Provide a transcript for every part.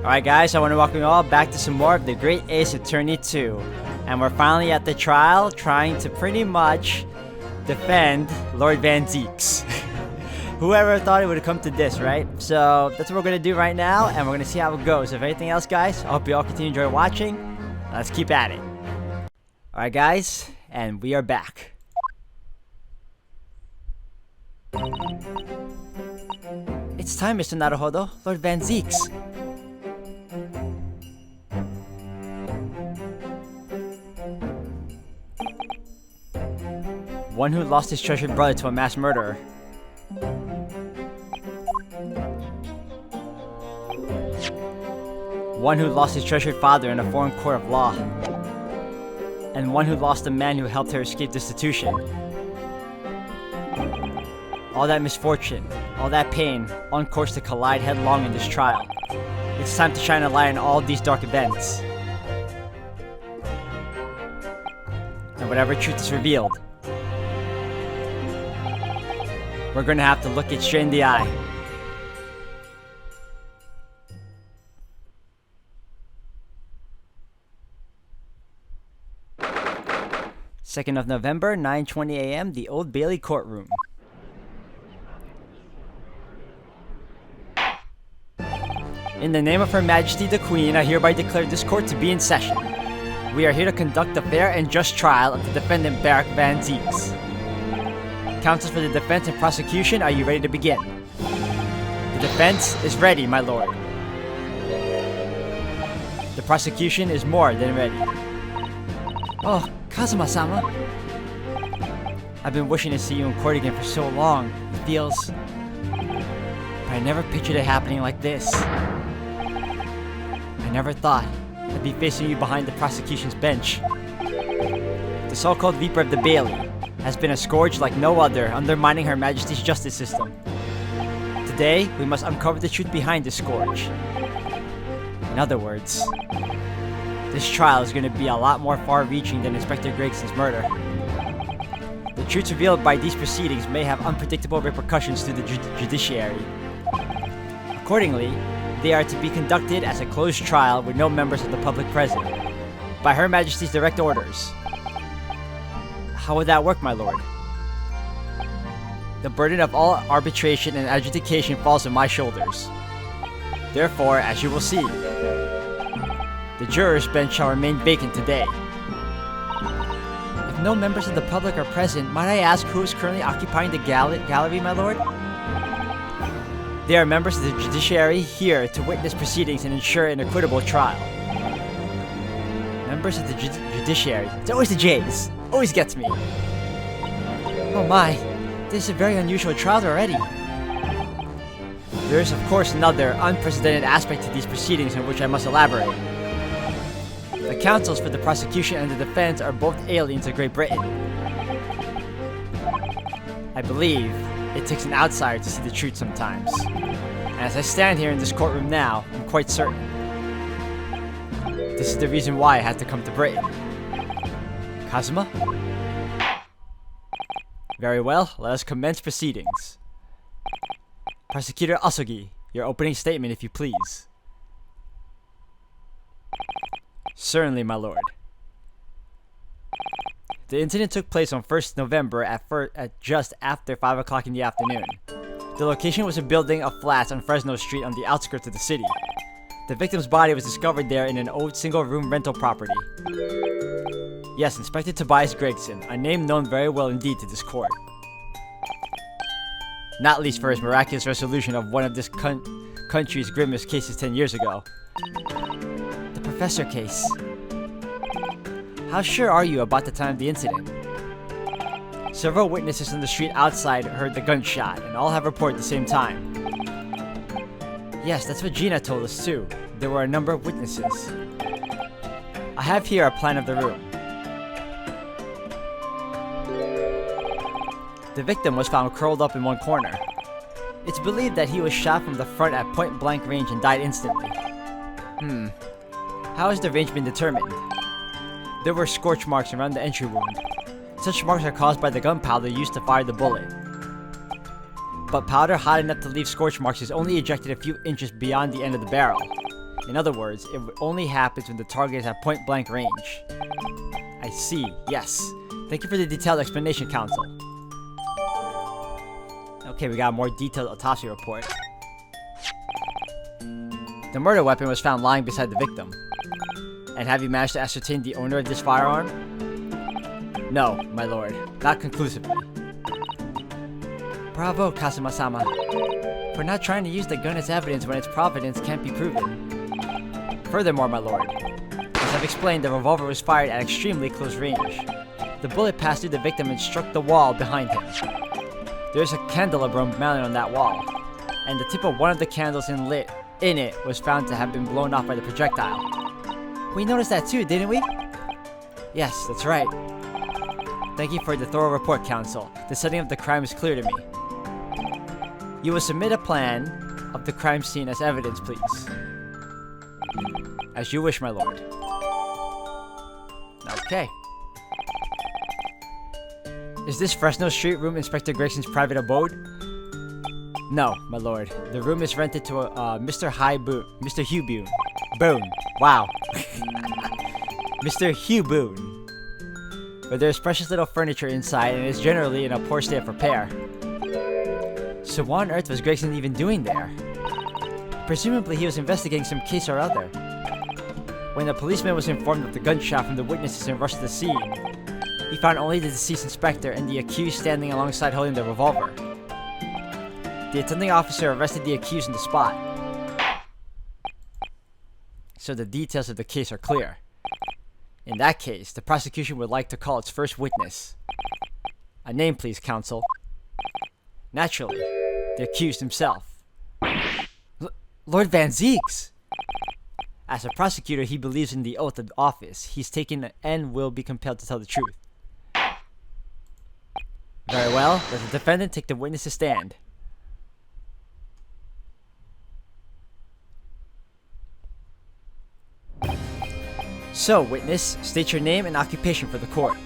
Alright guys, I want to welcome you all back to some more of the Great Ace Attorney 2. And we're finally at the trial, trying to pretty much defend Lord Van Zeeks. Whoever thought it would have come to this, right? So that's what we're going to do right now, and we're going to see how it goes. If anything else guys, I hope you all continue to enjoy watching. Let's keep at it. Alright guys, and we are back. It's time, Mr. Naruhodo, Lord Van Zeeks. One who lost his treasured brother to a mass murderer. One who lost his treasured father in a foreign court of law. And one who lost a man who helped her escape destitution. All that misfortune, all that pain, on course to collide headlong in this trial. It's time to shine a light on all these dark events. And whatever truth is revealed, we're gonna have to look it straight in the eye. Second of November, 9:20 a.m., the Old Bailey courtroom. In the name of Her Majesty the Queen, I hereby declare this court to be in session. We are here to conduct a fair and just trial of the defendant Barak Van Zeeks. Counsel for the defense and prosecution, are you ready to begin? The defense is ready, my lord. The prosecution is more than ready. Oh, Kazuma-sama. I've been wishing to see you in court again for so long. It feels... But I never pictured it happening like this. I never thought I'd be facing you behind the prosecution's bench. The so-called Reaper of the Bailey has been a scourge like no other, undermining Her Majesty's justice system. Today, we must uncover the truth behind this scourge. In other words, this trial is going to be a lot more far-reaching than Inspector Gregson's murder. The truths revealed by these proceedings may have unpredictable repercussions to the judiciary. Accordingly, they are to be conducted as a closed trial with no members of the public present, by Her Majesty's direct orders. How would that work, my lord? The burden of all arbitration and adjudication falls on my shoulders. Therefore, as you will see, the jurors' bench shall remain vacant today. If no members of the public are present, might I ask who is currently occupying the gallery, my lord? They are members of the judiciary here to witness proceedings and ensure an equitable trial. Members of the judiciary. It's always the J's. Always gets me. Oh my, this is a very unusual trial already. There is of course another unprecedented aspect to these proceedings on which I must elaborate. The counsels for the prosecution and the defense are both aliens of Great Britain. I believe it takes an outsider to see the truth sometimes. And as I stand here in this courtroom now, I'm quite certain. This is the reason why I had to come to Britain. Kazuma? Very well, let us commence proceedings. Prosecutor Asogi, your opening statement if you please. Certainly, my lord. The incident took place on 1st November at just after 5 o'clock in the afternoon. The location was a building of flats on Fresno Street on the outskirts of the city. The victim's body was discovered there in an old single-room rental property. Yes, Inspector Tobias Gregson, a name known very well indeed to this court. Not least for his miraculous resolution of one of this country's grimmest cases 10 years ago. The Professor case. How sure are you about the time of the incident? Several witnesses on the street outside heard the gunshot, and all have reported at the same time. Yes, that's what Gina told us too. There were a number of witnesses. I have here a plan of the room. The victim was found curled up in one corner. It's believed that he was shot from the front at point-blank range and died instantly. How has the range been determined? There were scorch marks around the entry wound. Such marks are caused by the gunpowder used to fire the bullet. But powder hot enough to leave scorch marks is only ejected a few inches beyond the end of the barrel. In other words, it only happens when the target is at point-blank range. I see, yes. Thank you for the detailed explanation, Counsel. Okay, we got a more detailed autopsy report. The murder weapon was found lying beside the victim. And have you managed to ascertain the owner of this firearm? No, my lord. Not conclusively. Bravo, Kazuma-sama. For not trying to use the gun as evidence when its provenance can't be proven. Furthermore, my lord, as I've explained, the revolver was fired at extremely close range. The bullet passed through the victim and struck the wall behind him. There's a candelabrum mounted on that wall, and the tip of one of the candles in it was found to have been blown off by the projectile. We noticed that too, didn't we? Yes, that's right. Thank you for the thorough report, Counsel. The setting of the crime is clear to me. You will submit a plan of the crime scene as evidence, please. As you wish, my lord. Okay. Is this Fresno Street room Inspector Gregson's private abode? No, my lord. The room is rented to Mr. Hugh Boone. Boone. Wow. Mr. Hugh Boone. But there's precious little furniture inside and is generally in a poor state of repair. So what on earth was Gregson even doing there? Presumably he was investigating some case or other. When the policeman was informed of the gunshot from the witnesses and rushed to the scene, he found only the deceased inspector and the accused standing alongside holding the revolver. The attending officer arrested the accused on the spot. So the details of the case are clear. In that case, the prosecution would like to call its first witness. A name, please, Counsel. Naturally, the accused himself. Lord Van Zeeks! As a prosecutor, he believes in the oath of office he's taken and will be compelled to tell the truth. Very well, let the defendant take the witness to stand. So, witness, state your name and occupation for the court.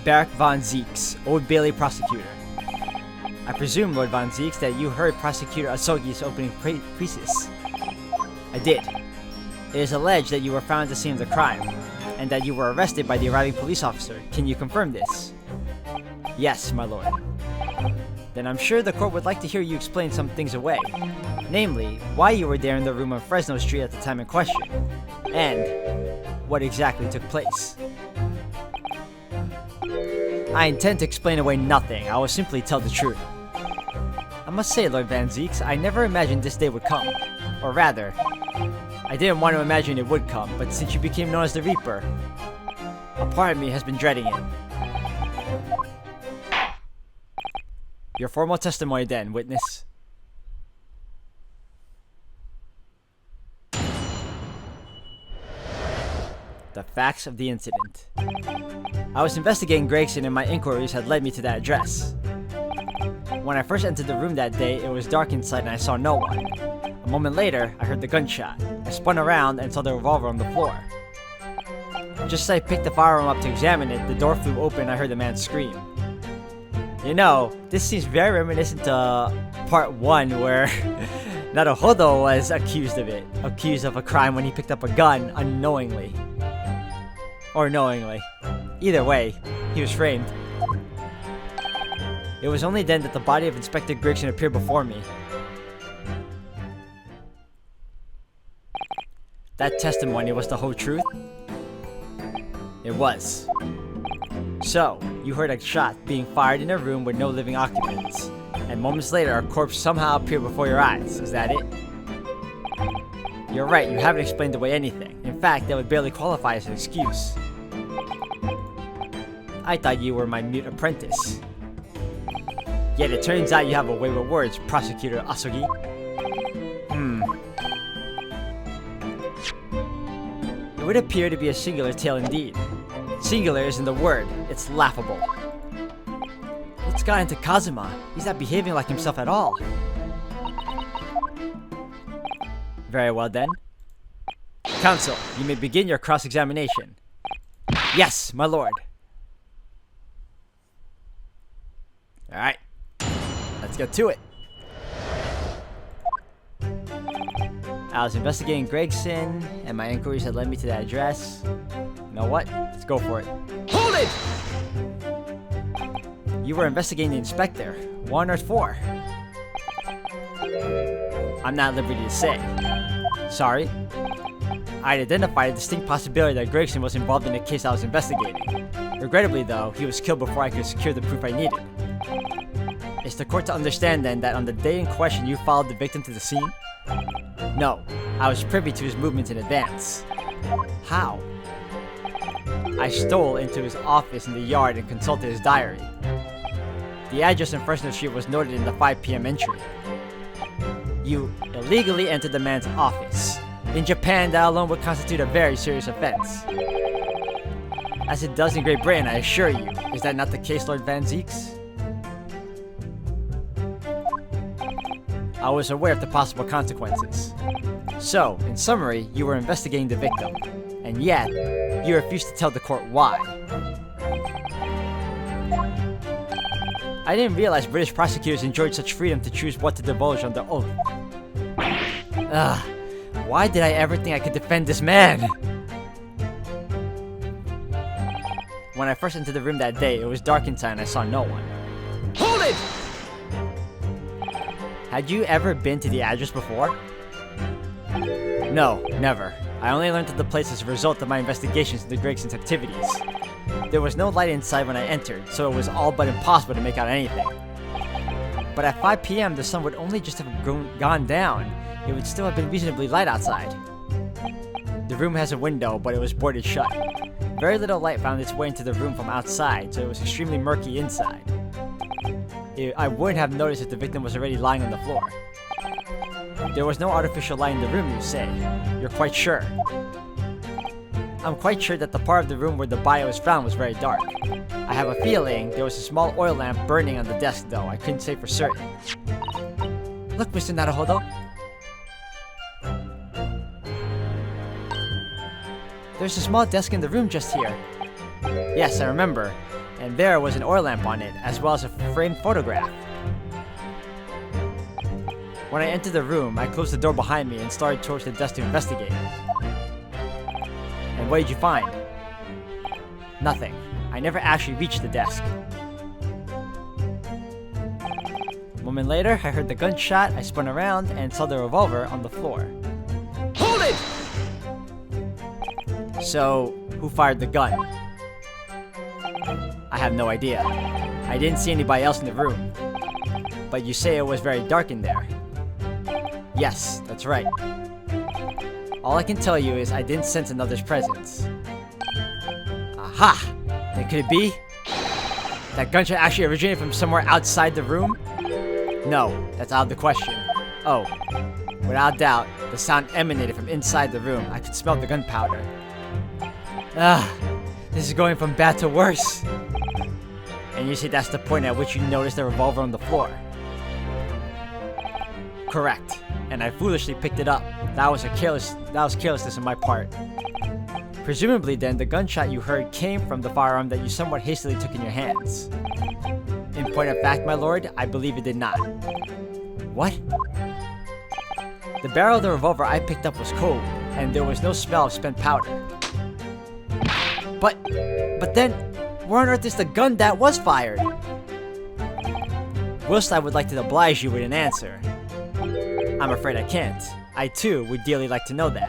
Barrack Von Zeeks, Old Bailey prosecutor. I presume, Lord Von Zeeks, that you heard Prosecutor Asogi's opening thesis. I did. It is alleged that you were found at the scene of the crime, and that you were arrested by the arriving police officer. Can you confirm this? Yes, my lord. Then I'm sure the court would like to hear you explain some things away. Namely, why you were there in the room on Fresno Street at the time in question, and what exactly took place. I intend to explain away nothing. I will simply tell the truth. I must say, Lord Van Zeeks, I never imagined this day would come. Or rather, I didn't want to imagine it would come, but since you became known as the Reaper, a part of me has been dreading it. Your formal testimony then, witness. The facts of the incident. I was investigating Gregson and my inquiries had led me to that address. When I first entered the room that day, it was dark inside and I saw no one. A moment later, I heard the gunshot. I spun around and saw the revolver on the floor. Just as I picked the firearm up to examine it, the door flew open and I heard the man scream. You know, this seems very reminiscent to part 1 where Naruhodo was accused of a crime when he picked up a gun unknowingly. Or knowingly. Either way, he was framed. It was only then that the body of Inspector Gregson appeared before me. That testimony was the whole truth? It was. So, you heard a shot being fired in a room with no living occupants, and moments later a corpse somehow appeared before your eyes. Is that it? You're right, you haven't explained away anything. In fact, that would barely qualify as an excuse. I thought you were my mute apprentice. Yet it turns out you have a way with words, Prosecutor Asogi. It would appear to be a singular tale indeed. Singular isn't the word, it's laughable. What's got into Kazuma? He's not behaving like himself at all. Very well then. Counsel, you may begin your cross-examination. Yes, my lord. Alright, let's get to it. I was investigating Gregson, and my inquiries had led me to that address. You know what? Let's go for it. Hold it! You were investigating the inspector. 1 or 4? I'm not at liberty to say. Sorry. I'd identified a distinct possibility that Gregson was involved in the case I was investigating. Regrettably, though, he was killed before I could secure the proof I needed. Is the court to understand, then, that on the day in question you followed the victim to the scene? No, I was privy to his movements in advance. How? I stole into his office in the yard and consulted his diary. The address in Fresno Street was noted in the 5 p.m. entry. You illegally entered the man's office. In Japan, that alone would constitute a very serious offense. As it does in Great Britain, I assure you. Is that not the case, Lord Van Zeeks? I was aware of the possible consequences. So, in summary, you were investigating the victim. And yet, you refused to tell the court why. I didn't realize British prosecutors enjoyed such freedom to choose what to divulge under oath. Ugh. Why did I ever think I could defend this man? When I first entered the room that day, it was dark inside and I saw no one. Hold it! Had you ever been to the address before? No, never. I only learned of the place as a result of my investigations into Gregson's activities. There was no light inside when I entered, so it was all but impossible to make out anything. But at 5 p.m., the sun would only just have gone down. It would still have been reasonably light outside. The room has a window, but it was boarded shut. Very little light found its way into the room from outside, so it was extremely murky inside. I wouldn't have noticed if the victim was already lying on the floor. There was no artificial light in the room, you say. You're quite sure. I'm quite sure that the part of the room where the body was found was very dark. I have a feeling there was a small oil lamp burning on the desk, though I couldn't say for certain. Look, Mr. Naruhodo. There's a small desk in the room just here. Yes, I remember. And there was an oil lamp on it, as well as a framed photograph. When I entered the room, I closed the door behind me and started towards the desk to investigate. And what did you find? Nothing. I never actually reached the desk. A moment later, I heard the gunshot, I spun around, and saw the revolver on the floor. Hold it! So, who fired the gun? I have no idea. I didn't see anybody else in the room. But you say it was very dark in there. Yes, that's right. All I can tell you is I didn't sense another's presence. Aha! Then could it be? That gunshot actually originated from somewhere outside the room? No, that's out of the question. Oh, without doubt, the sound emanated from inside the room. I could smell the gunpowder. This is going from bad to worse. And you say that's the point at which you noticed the revolver on the floor? Correct. And I foolishly picked it up. That was carelessness on my part. Presumably then, the gunshot you heard came from the firearm that you somewhat hastily took in your hands. In point of fact, my lord, I believe it did not. What? The barrel of the revolver I picked up was cold, and there was no smell of spent powder. But then, where on earth is the gun that was fired? Whilst I would like to oblige you with an answer, I'm afraid I can't. I too would dearly like to know that.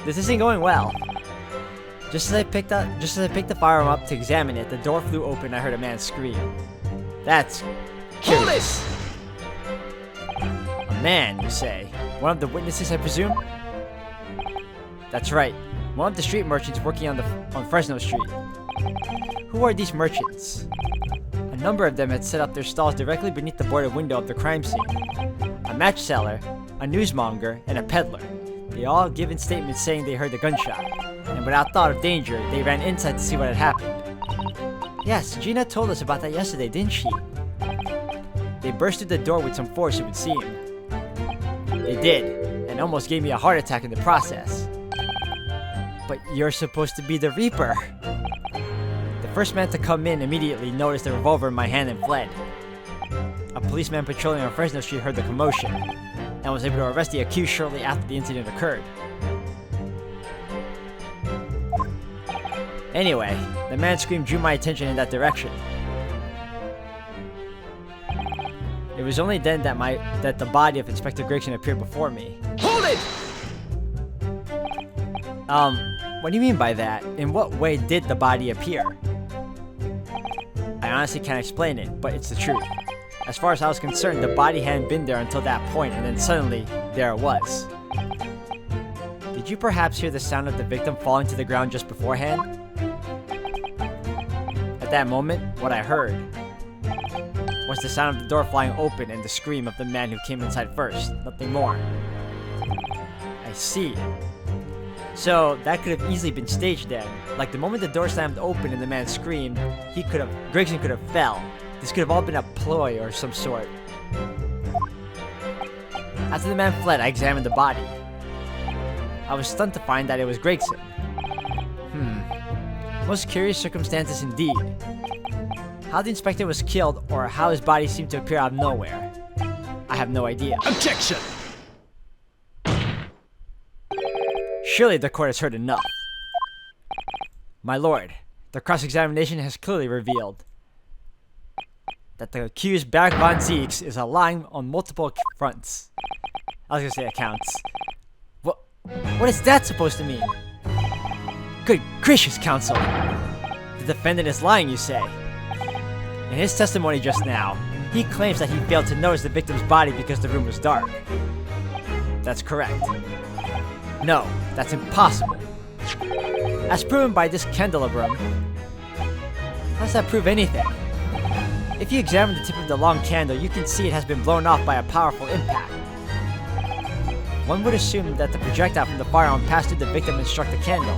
This isn't going well. Just as I picked the firearm up to examine it, the door flew open and I heard a man scream. That's curious. A man, you say? One of the witnesses, I presume? That's right. One of the street merchants working on Fresno Street. Who are these merchants? A number of them had set up their stalls directly beneath the boarded window of the crime scene. A match seller, a newsmonger, and a peddler. They all given statements saying they heard the gunshot, and without thought of danger, they ran inside to see what had happened. Yes, Gina told us about that yesterday, didn't she? They burst through the door with some force, it would seem. They did, and almost gave me a heart attack in the process. But you're supposed to be the Reaper. The first man to come in immediately noticed the revolver in my hand and fled. A policeman patrolling on Fresno Street heard the commotion, and was able to arrest the accused shortly after the incident occurred. Anyway, the man's scream drew my attention in that direction. It was only then that the body of Inspector Gregson appeared before me. Hold it! What do you mean by that? In what way did the body appear? I honestly can't explain it, but it's the truth. As far as I was concerned, the body hadn't been there until that point, and then suddenly, there it was. Did you perhaps hear the sound of the victim falling to the ground just beforehand? At that moment, what I heard was the sound of the door flying open and the scream of the man who came inside first, nothing more. I see. So, that could have easily been staged then. Like, the moment the door slammed open and the man screamed, Gregson could have fell. This could have all been a ploy or some sort. After the man fled, I examined the body. I was stunned to find that it was Gregson. Most curious circumstances indeed. How the inspector was killed or how his body seemed to appear out of nowhere, I have no idea. Objection! Surely the court has heard enough. My lord, the cross-examination has clearly revealed that the accused Barak von Zieks is lying on multiple fronts. I was gonna say accounts. What is that supposed to mean? Good gracious, counsel! The defendant is lying, you say? In his testimony just now, he claims that he failed to notice the victim's body because the room was dark. That's correct. No, that's impossible. As proven by this candelabrum, how does that prove anything? If you examine the tip of the long candle, you can see it has been blown off by a powerful impact. One would assume that the projectile from the firearm passed through the victim and struck the candle.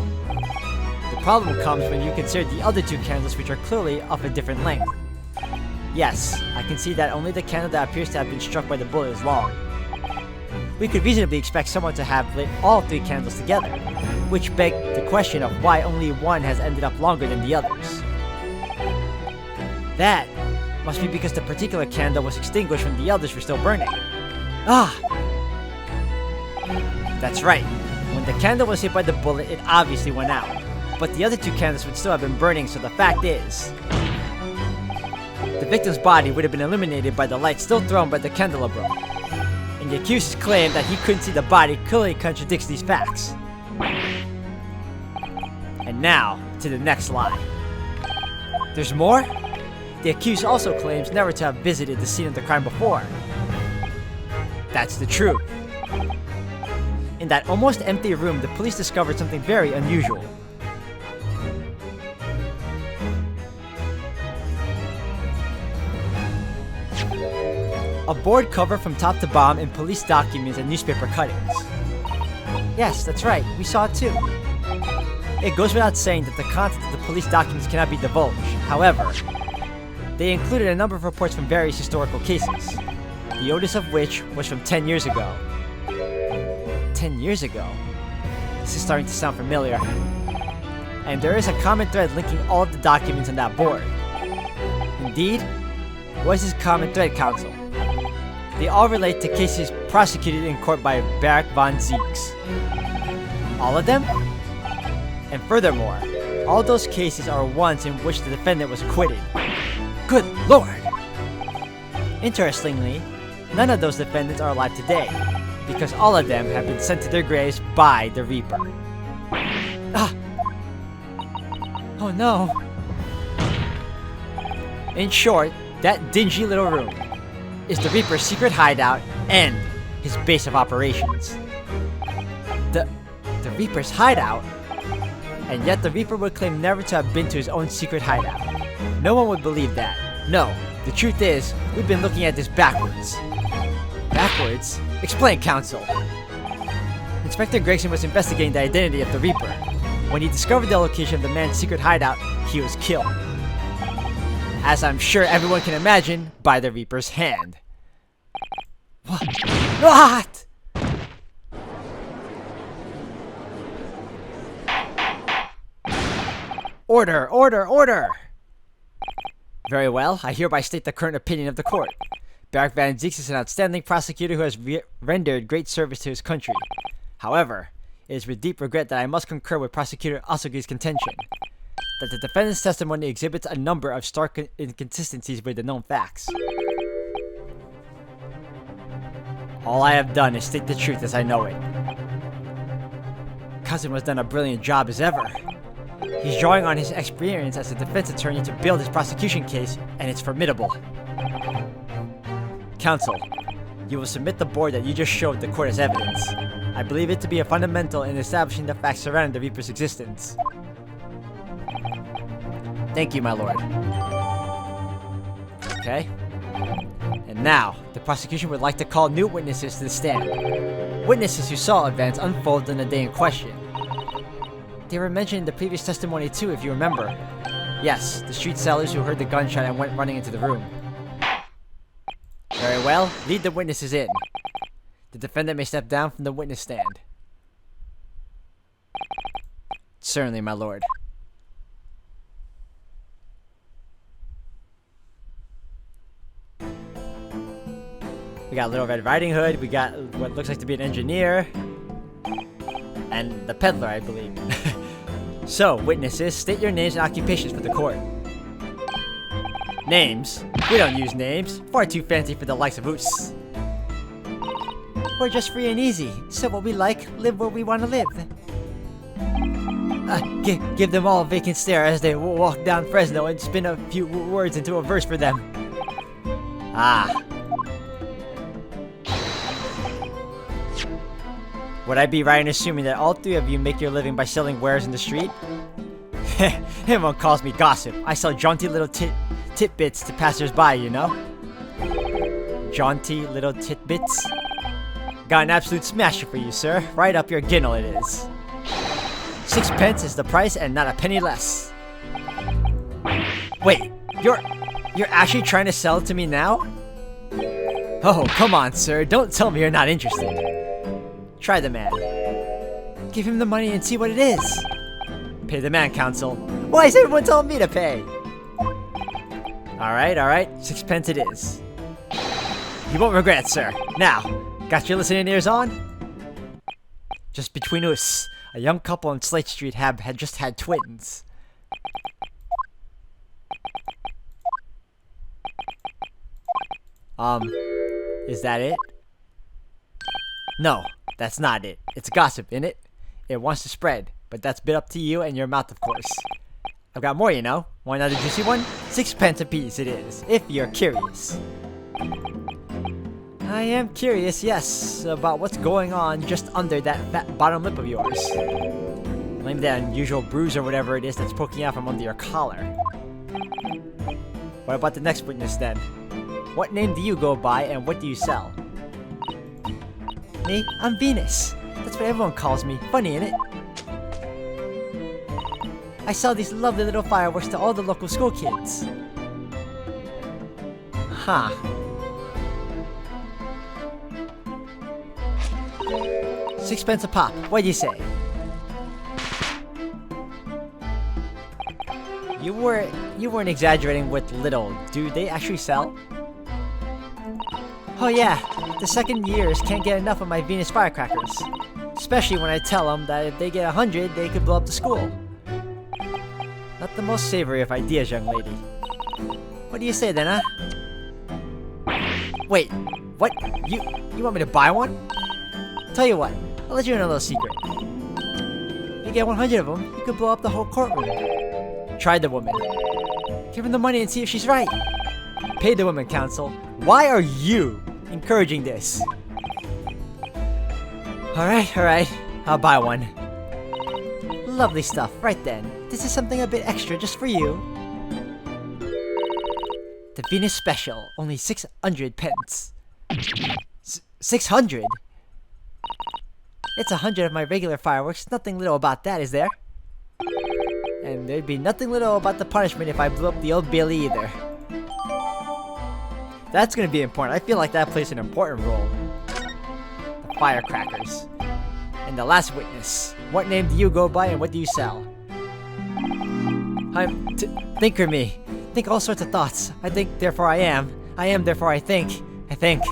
The problem comes when you consider the other two candles, which are clearly of a different length. Yes, I can see that only the candle that appears to have been struck by the bullet is long. We could reasonably expect someone to have lit all three candles together, which begs the question of why only one has ended up longer than the others. That must be because the particular candle was extinguished when the others were still burning. Ah! That's right. When the candle was hit by the bullet, it obviously went out. But the other two candles would still have been burning, so the fact is, the victim's body would have been illuminated by the light still thrown by the candelabrum. And the accused's claim that he couldn't see the body clearly contradicts these facts. And now, to the next lie. There's more? The accused also claims never to have visited the scene of the crime before. That's the truth. In that almost empty room, the police discovered something very unusual. A board cover from top to bottom in police documents and newspaper cuttings. Yes, that's right, we saw it too. It goes without saying that the contents of the police documents cannot be divulged. However, they included a number of reports from various historical cases, the oldest of which was from 10 years ago. 10 years ago? This is starting to sound familiar. And there is a common thread linking all of the documents on that board. Indeed, what is this common thread, counsel? They all relate to cases prosecuted in court by Barak von Zieks. All of them? And furthermore, all those cases are ones in which the defendant was acquitted. Good lord! Interestingly, none of those defendants are alive today, because all of them have been sent to their graves by the Reaper. Ah! Oh no! In short, that dingy little room is the Reaper's secret hideout and his base of operations. The Reaper's hideout? And yet the Reaper would claim never to have been to his own secret hideout. No one would believe that. No, the truth is, we've been looking at this backwards. Backwards? Explain, counsel. Inspector Gregson was investigating the identity of the Reaper. When he discovered the location of the man's secret hideout, he was killed. As I'm sure everyone can imagine, by the Reaper's hand. What? Order! Order! Order! Very well, I hereby state the current opinion of the court. Barak Van Zieks is an outstanding prosecutor who has rendered great service to his country. However, it is with deep regret that I must concur with Prosecutor Asugi's contention that the defendant's testimony exhibits a number of stark inconsistencies with the known facts. All I have done is state the truth as I know it. Kazuma has done a brilliant job as ever. He's drawing on his experience as a defense attorney to build his prosecution case, and it's formidable. Counsel, you will submit the board that you just showed the court as evidence. I believe it to be a fundamental in establishing the facts surrounding the Reaper's existence. Thank you, my lord. Okay. And now, the prosecution would like to call new witnesses to the stand. Witnesses who saw events unfold on the day in question. They were mentioned in the previous testimony too, if you remember. Yes, the street sellers who heard the gunshot and went running into the room. Very well, lead the witnesses in. The defendant may step down from the witness stand. Certainly, my lord. We got Little Red Riding Hood, we got what looks like to be an engineer, and the peddler, I believe. So, witnesses, state your names and occupations for the court. Names? We don't use names. Far too fancy for the likes of us. We're just free and easy. So what we like, live where we want to live. Give them all a vacant stare as they walk down Fresno and spin a few words into a verse for them. Ah. Would I be right in assuming that all three of you make your living by selling wares in the street? Everyone calls me gossip. I sell jaunty little titbits to passers-by, you know? Jaunty little titbits? Got an absolute smasher for you, sir. Right up your ginnel it is. 6 pence is the price and not a penny less. Wait, you're actually trying to sell it to me now? Oh, come on, sir. Don't tell me you're not interested. Try the man. Give him the money and see what it is. Pay the man, counsel. Why is everyone telling me to pay? Alright. 6 pence it is. You won't regret, sir. Now, got your listening ears on? Just between us, a young couple on Slate Street had just had twins. Is that it? No, that's not it. It's gossip, innit? It wants to spread, but that's bit up to you and your mouth, of course. I've got more, you know. Want another juicy one? 6 pence a piece it is, if you're curious. I am curious, yes, about what's going on just under that fat bottom lip of yours. Blame that unusual bruise or whatever it is that's poking out from under your collar. What about the next witness then? What name do you go by and what do you sell? Me? I'm Venus. That's what everyone calls me. Funny, innit? I sell these lovely little fireworks to all the local school kids. Huh. $6 a pop. What do you say? You weren't exaggerating with little. Do they actually sell? Oh yeah, the second years can't get enough of my Venus firecrackers. Especially when I tell them that if they get 100, they could blow up the school. Not the most savory of ideas, young lady. What do you say then, huh? Wait, what? You want me to buy one? Tell you what, I'll let you in a little secret. You get 100 of them, you could blow up the whole courtroom. Try the woman. Give her the money and see if she's right. Pay the woman, counsel. Why are you encouraging this? Alright. I'll buy one. Lovely stuff, right then. This is something a bit extra just for you. The Venus Special, only 600 pence. 600? It's 100 of my regular fireworks. Nothing little about that, is there? And there'd be nothing little about the punishment if I blew up the Old Bailey either. That's gonna be important. I feel like that plays an important role. The firecrackers. And the last witness. What name do you go by and what do you sell? Thinker me. Think all sorts of thoughts. I think, therefore I am. I am, therefore I think. I think.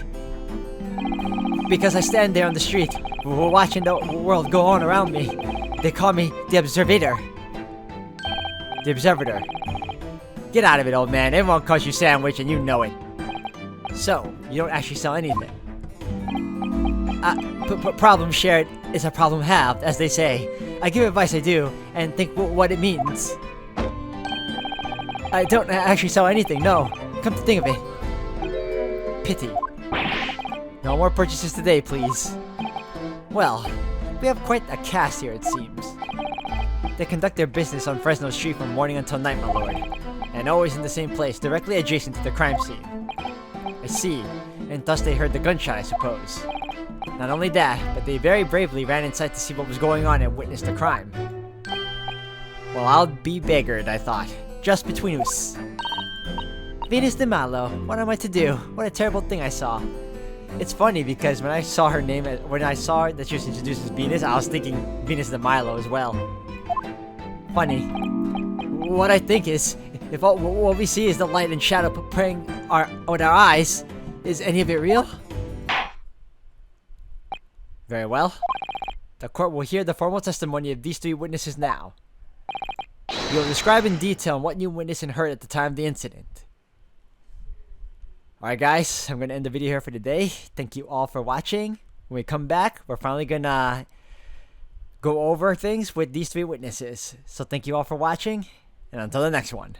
Because I stand there on the street, watching the world go on around me. They call me the Observator. The Observator. Get out of it, old man. Everyone calls you Sandwich and you know it. So, you don't actually sell anything. Problem shared is a problem halved, as they say. I give advice I do, and think what it means. I don't actually sell anything, no. Come to think of it. Pity. No more purchases today, please. Well, we have quite a cast here, it seems. They conduct their business on Fresno Street from morning until night, my lord. And always in the same place, directly adjacent to the crime scene. I see, and thus they heard the gunshot, I suppose. Not only that, but they very bravely ran inside to see what was going on and witnessed the crime. Well, I'll be beggared, I thought. Just between us. Venus de Malo, what am I to do? What a terrible thing I saw. It's funny because when I saw her name, when I saw that she was introduced as Venus, I was thinking Venus de Milo as well. Funny. What I think is, if what we see is the light and shadow playing with our eyes, is any of it real? Very well. The court will hear the formal testimony of these three witnesses now. We will describe in detail what you witnessed and heard at the time of the incident. Alright guys, I'm going to end the video here for today. Thank you all for watching. When we come back, we're finally going to go over things with these three witnesses. So thank you all for watching, and until the next one.